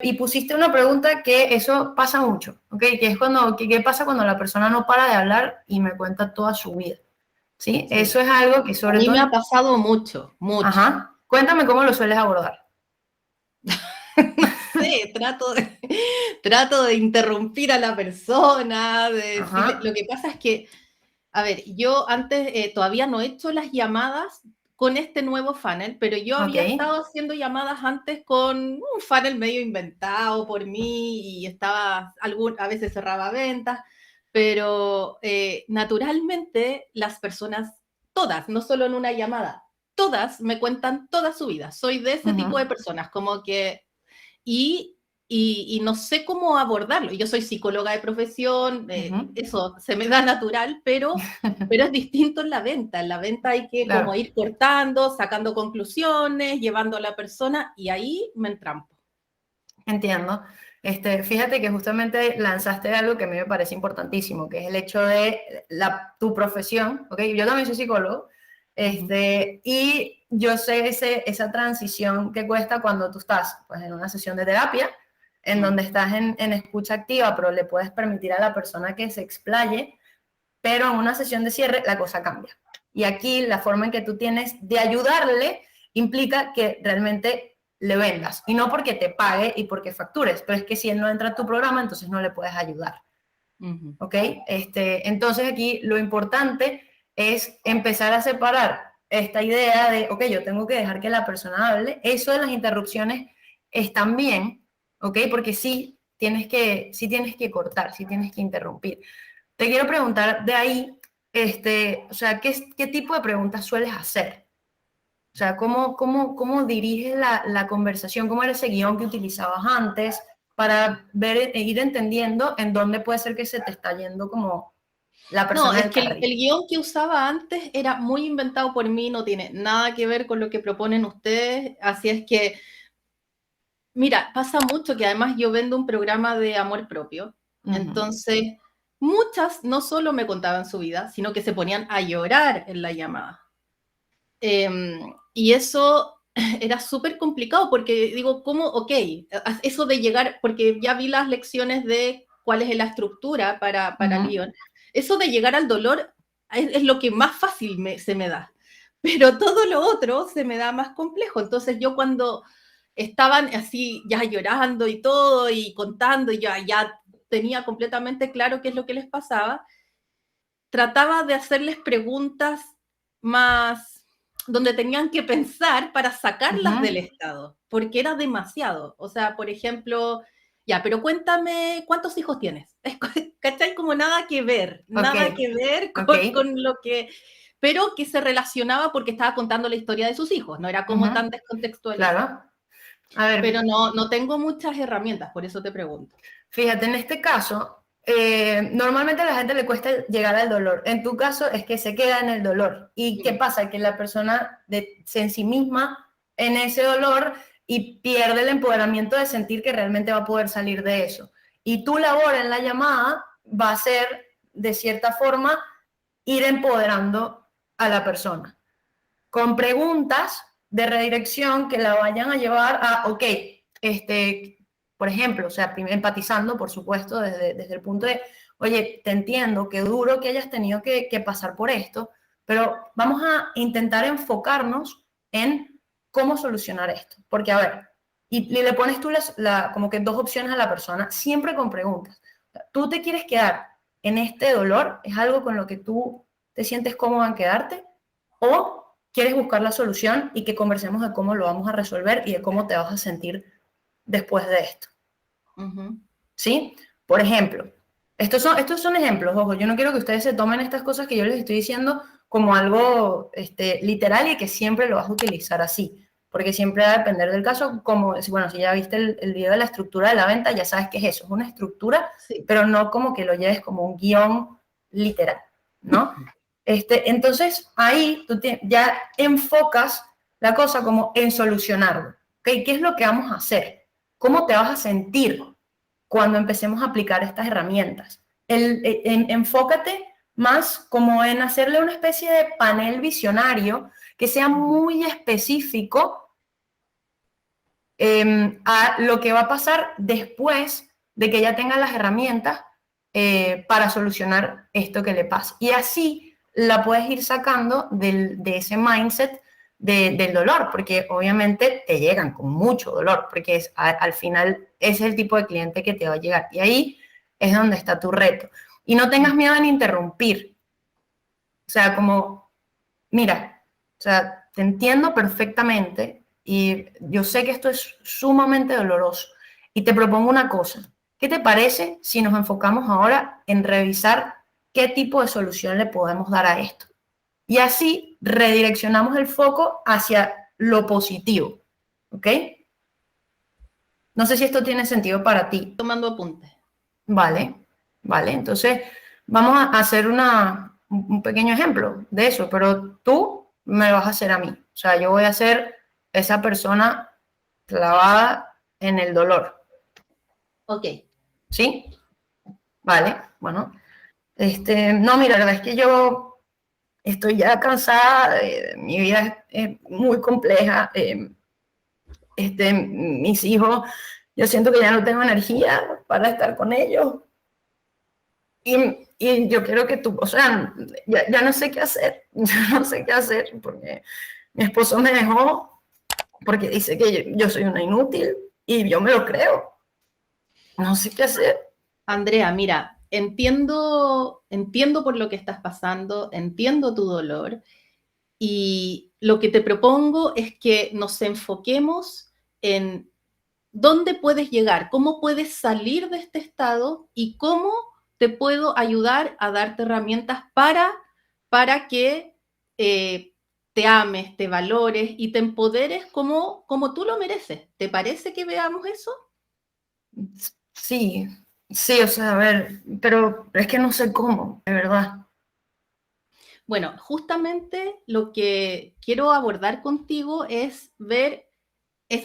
Y pusiste una pregunta que eso pasa mucho, ¿ok? Que es cuando, ¿qué pasa cuando la persona no para de hablar y me cuenta toda su vida? ¿Sí? Sí. Eso es algo que A sobre mí todo... me ha pasado mucho, mucho. Ajá. Cuéntame cómo lo sueles abordar. No sé, trato de interrumpir a la persona, de decirle... Ajá. Lo que pasa es que, a ver, yo antes todavía no he hecho las llamadas con este nuevo funnel, pero yo Ok. había estado haciendo llamadas antes con un funnel medio inventado por mí y estaba, a veces cerraba ventas, pero naturalmente las personas, todas, no solo en una llamada, todas me cuentan toda su vida. Soy de ese tipo de Ujú. personas, como que y, y no sé cómo abordarlo. Yo soy psicóloga de profesión, Ujú. eso se me da natural, pero es distinto en la venta. En la venta hay que como Claro. ir cortando, sacando conclusiones, llevando a la persona y ahí me entrampo. Entiendo. Fíjate que justamente lanzaste algo que a mí me parece importantísimo, que es el hecho de tu profesión, ¿ok? Yo también soy psicólogo, Uh -huh. y yo sé esa transición que cuesta cuando tú estás pues, en una sesión de terapia, en donde estás en escucha activa, pero le puedes permitir a la persona que se explaye, pero en una sesión de cierre la cosa cambia. Y aquí la forma en que tú tienes de ayudarle implica que realmente le vendas. Y no porque te pague y porque factures, pero es que si él no entra a tu programa, entonces no le puedes ayudar. ¿Ok? Entonces aquí lo importante es empezar a separar esta idea de, ok, yo tengo que dejar que la persona hable. Eso de las interrupciones están bien, ¿ok? Porque sí tienes que cortar, sí tienes que interrumpir. Te quiero preguntar de ahí, o sea, ¿qué tipo de preguntas sueles hacer? O sea, ¿cómo diriges la conversación? ¿Cómo era ese guión que utilizabas antes para ir entendiendo en dónde puede ser que se te está yendo como la No, persona es del que carril? el guión que usaba antes era muy inventado por mí, no tiene nada que ver con lo que proponen ustedes, así es que, mira, pasa mucho que además yo vendo un programa de amor propio, entonces muchas no solo me contaban su vida, sino que se ponían a llorar en la llamada. Y eso era súper complicado porque digo, ¿cómo? Ok, eso de llegar, porque ya vi las lecciones de cuál es la estructura para el guión, eso de llegar al dolor es lo que más fácil se me da, pero todo lo otro se me da más complejo. Entonces yo cuando estaban así ya llorando y todo y contando y ya tenía completamente claro qué es lo que les pasaba, trataba de hacerles preguntas más donde tenían que pensar para sacarlas del estado, porque era demasiado. O sea, por ejemplo, ya, pero cuéntame cuántos hijos tienes. ¿Cachai? Como Ok, nada que ver ok. con lo que, pero que se relacionaba porque estaba contando la historia de sus hijos, no era como tan descontextualizado. Claro. A ver, Pero no tengo muchas herramientas, por eso te pregunto. fíjate, en este caso, normalmente a la gente le cuesta llegar al dolor. En tu caso es que se queda en el dolor. ¿Y qué pasa? Que la persona se en sí misma en ese dolor y pierde el empoderamiento de sentir que realmente va a poder salir de eso. Y tu labor en la llamada va a ser, de cierta forma, ir empoderando a la persona con preguntas de redirección que la vayan a llevar a, ok, por ejemplo, o sea, empatizando, por supuesto, desde el punto de, oye, te entiendo, qué duro que hayas tenido que pasar por esto, pero vamos a intentar enfocarnos en cómo solucionar esto. Porque, a ver, y le pones tú como que dos opciones a la persona, siempre con preguntas. ¿Tú te quieres quedar en este dolor? ¿Es algo con lo que tú te sientes cómodo en quedarte? ¿O quieres buscar la solución y que conversemos de cómo lo vamos a resolver y de cómo te vas a sentir después de esto? ¿Sí? Por ejemplo, estos son ejemplos, ojo, yo no quiero que ustedes se tomen estas cosas que yo les estoy diciendo como algo literal y que siempre lo vas a utilizar así, porque siempre va a depender del caso, como, bueno, si ya viste el video de la estructura de la venta, ya sabes qué es eso, es una estructura, Sí. pero no como que lo lleves como un guión literal, ¿no? Entonces, ahí tú ya enfocas la cosa como en solucionarlo, ¿ok? ¿Qué es lo que vamos a hacer? ¿Cómo te vas a sentir cuando empecemos a aplicar estas herramientas? Enfócate más como en hacerle una especie de panel visionario que sea muy específico a lo que va a pasar después de que ella tenga las herramientas para solucionar esto que le pasa. Y así la puedes ir sacando de ese mindset del dolor, porque obviamente te llegan con mucho dolor, porque al final ese es el tipo de cliente que te va a llegar. Y ahí es donde está tu reto. Y no tengas miedo en interrumpir. O sea, como, mira, o sea, te entiendo perfectamente y yo sé que esto es sumamente doloroso. Y te propongo una cosa. ¿Qué te parece si nos enfocamos ahora en revisar qué tipo de solución le podemos dar a esto? Y así redireccionamos el foco hacia lo positivo. ¿Ok? No sé si esto tiene sentido para ti. Tomando apuntes. Vale, vale. Entonces, vamos a hacer un pequeño ejemplo de eso, pero tú me vas a hacer a mí. O sea, yo voy a ser esa persona clavada en el dolor. Ok. ¿Sí? Vale, bueno. No, mira, la verdad es que yo estoy ya cansada, mi vida es muy compleja. Mis hijos, yo siento que ya no tengo energía para estar con ellos. Y yo quiero que tú, o sea, ya no sé qué hacer, ya no sé qué hacer, porque mi esposo me dejó, porque dice que yo soy una inútil, y yo me lo creo. No sé qué hacer. Andrea, mira, entiendo por lo que estás pasando, entiendo tu dolor, y lo que te propongo es que nos enfoquemos en dónde puedes llegar, cómo puedes salir de este estado y cómo te puedo ayudar a darte herramientas para que te ames, te valores y te empoderes como tú lo mereces. ¿Te parece que veamos eso? Sí, sí, o sea, a ver, pero es que no sé cómo, de verdad. Bueno, justamente lo que quiero abordar contigo es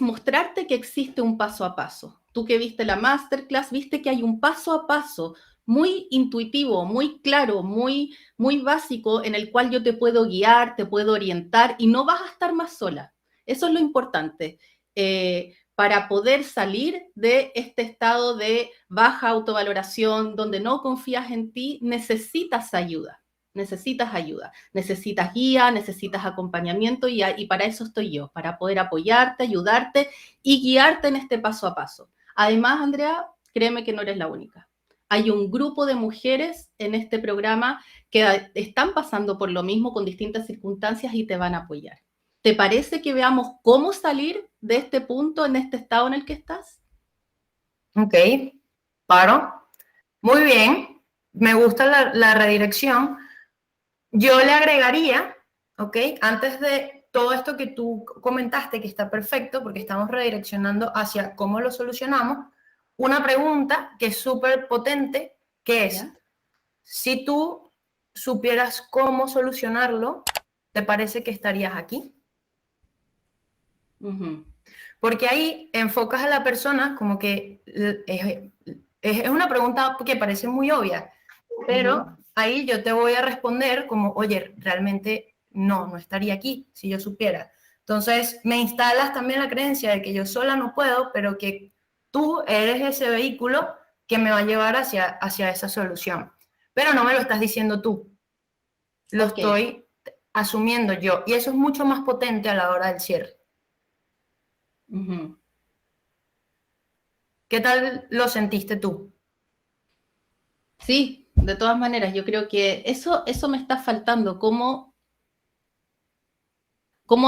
mostrarte que existe un paso a paso. Tú que viste la masterclass, viste que hay un paso a paso muy intuitivo, muy claro, muy básico, en el cual yo te puedo guiar, te puedo orientar y no vas a estar más sola. Eso es lo importante. Para poder salir de este estado de baja autovaloración, donde no confías en ti, necesitas ayuda. Necesitas guía, necesitas acompañamiento y para eso estoy yo, para poder apoyarte, ayudarte y guiarte en este paso a paso. Además, Andrea, créeme que no eres la única. Hay un grupo de mujeres en este programa que están pasando por lo mismo con distintas circunstancias y te van a apoyar. ¿Te parece que veamos cómo salir de este punto, en este estado en el que estás? Ok, paro. Muy bien, me gusta la redirección. Yo le agregaría, ¿ok? Antes de todo esto que tú comentaste, que está perfecto, porque estamos redireccionando hacia cómo lo solucionamos, una pregunta que es súper potente, que es, ¿Ya? si tú supieras cómo solucionarlo, ¿te parece que estarías aquí? Uh-huh. Porque ahí enfocas a la persona como que es una pregunta que parece muy obvia, pero ahí yo te voy a responder como, oye, realmente no estaría aquí si yo supiera. Entonces me instalas también la creencia de que yo sola no puedo, pero que tú eres ese vehículo que me va a llevar hacia esa solución. Pero no me lo estás diciendo tú, lo Ok. estoy asumiendo yo. Y eso es mucho más potente a la hora del cierre. Uh-huh. ¿Qué tal lo sentiste tú? Sí, de todas maneras, yo creo que eso me está faltando, cómo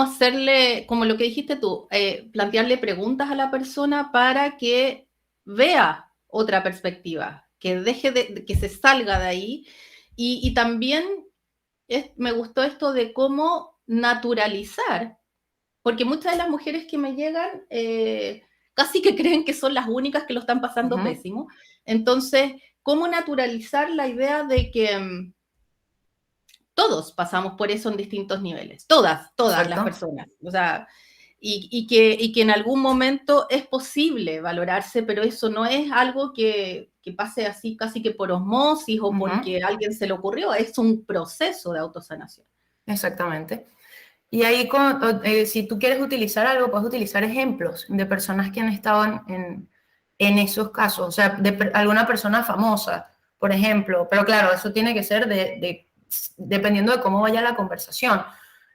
hacerle, como lo que dijiste tú, plantearle preguntas a la persona para que vea otra perspectiva, que que se salga de ahí. Y también me gustó esto de cómo naturalizar, porque muchas de las mujeres que me llegan casi que creen que son las únicas que lo están pasando pésimo. Entonces, cómo naturalizar la idea de que todos pasamos por eso en distintos niveles, todas las Exacto. personas, o sea, y que en algún momento es posible valorarse, pero eso no es algo que pase así casi que por osmosis o porque a alguien se le ocurrió, es un proceso de autosanación. Exactamente. Y ahí, si tú quieres utilizar algo, puedes utilizar ejemplos de personas que han estado en esos casos, o sea, de alguna persona famosa, por ejemplo. Pero claro, eso tiene que ser dependiendo de cómo vaya la conversación.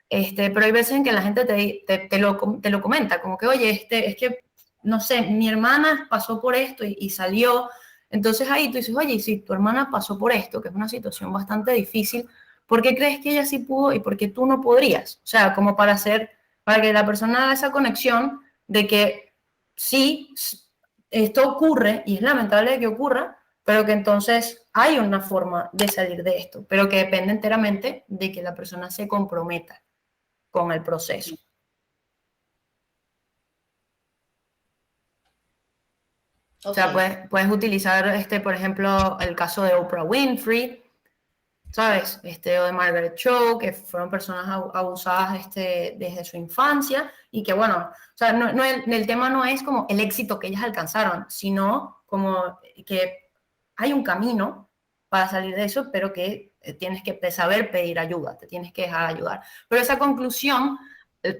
Pero hay veces en que la gente te lo comenta, como que, oye, es que, no sé, mi hermana pasó por esto y salió. Entonces ahí tú dices, oye, y si tu hermana pasó por esto, que es una situación bastante difícil, ¿por qué crees que ella sí pudo y por qué tú no podrías? O sea, como para que la persona haga esa conexión de que sí, esto ocurre y es lamentable que ocurra, pero que entonces hay una forma de salir de esto, pero que depende enteramente de que la persona se comprometa con el proceso. Okay. O sea, puedes utilizar, por ejemplo, el caso de Oprah Winfrey, ¿sabes? O de Margaret Cho, que fueron personas abusadas desde su infancia y que, bueno, o sea, el tema no es como el éxito que ellas alcanzaron, sino como que hay un camino para salir de eso, pero que tienes que saber pedir ayuda, te tienes que dejar ayudar. Pero esa conclusión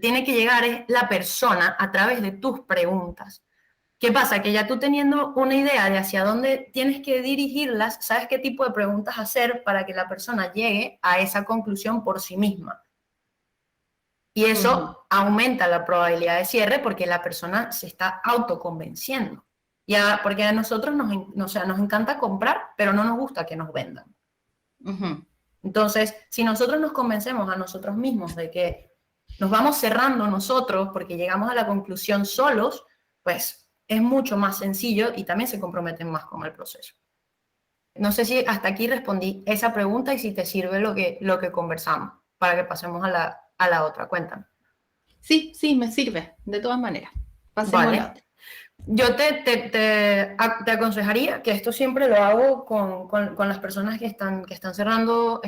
tiene que llegar es la persona a través de tus preguntas. ¿Qué pasa? Que ya tú teniendo una idea de hacia dónde tienes que dirigirlas, sabes qué tipo de preguntas hacer para que la persona llegue a esa conclusión por sí misma. Y eso aumenta la probabilidad de cierre porque la persona se está autoconvenciendo. Ya, porque a nosotros nos encanta comprar, pero no nos gusta que nos vendan. Entonces, si nosotros nos convencemos a nosotros mismos de que nos vamos cerrando nosotros porque llegamos a la conclusión solos, pues es mucho más sencillo y también se comprometen más con el proceso. No sé si hasta aquí respondí esa pregunta y si te sirve lo que conversamos para que pasemos a la otra. Cuéntame. Sí, me sirve, de todas maneras. Pasemos a la otra. Yo te aconsejaría, que esto siempre lo hago con las personas que están cerrando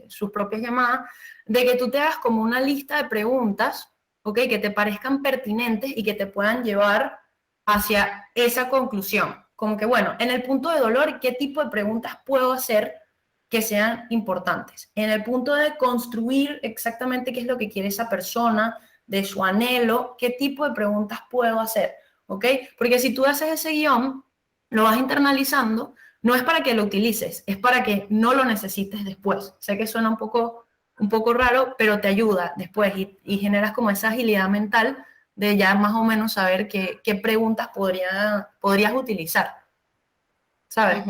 sus propias llamadas, de que tú te hagas como una lista de preguntas, ¿ok? Que te parezcan pertinentes y que te puedan llevar hacia esa conclusión. Como que, bueno, en el punto de dolor, ¿qué tipo de preguntas puedo hacer que sean importantes? En el punto de construir exactamente qué es lo que quiere esa persona, de su anhelo, ¿qué tipo de preguntas puedo hacer? ¿Ok? Porque si tú haces ese guión, lo vas internalizando, no es para que lo utilices, es para que no lo necesites después. Sé que suena un poco raro, pero te ayuda después y generas como esa agilidad mental de ya más o menos saber qué preguntas podrías utilizar, ¿sabes?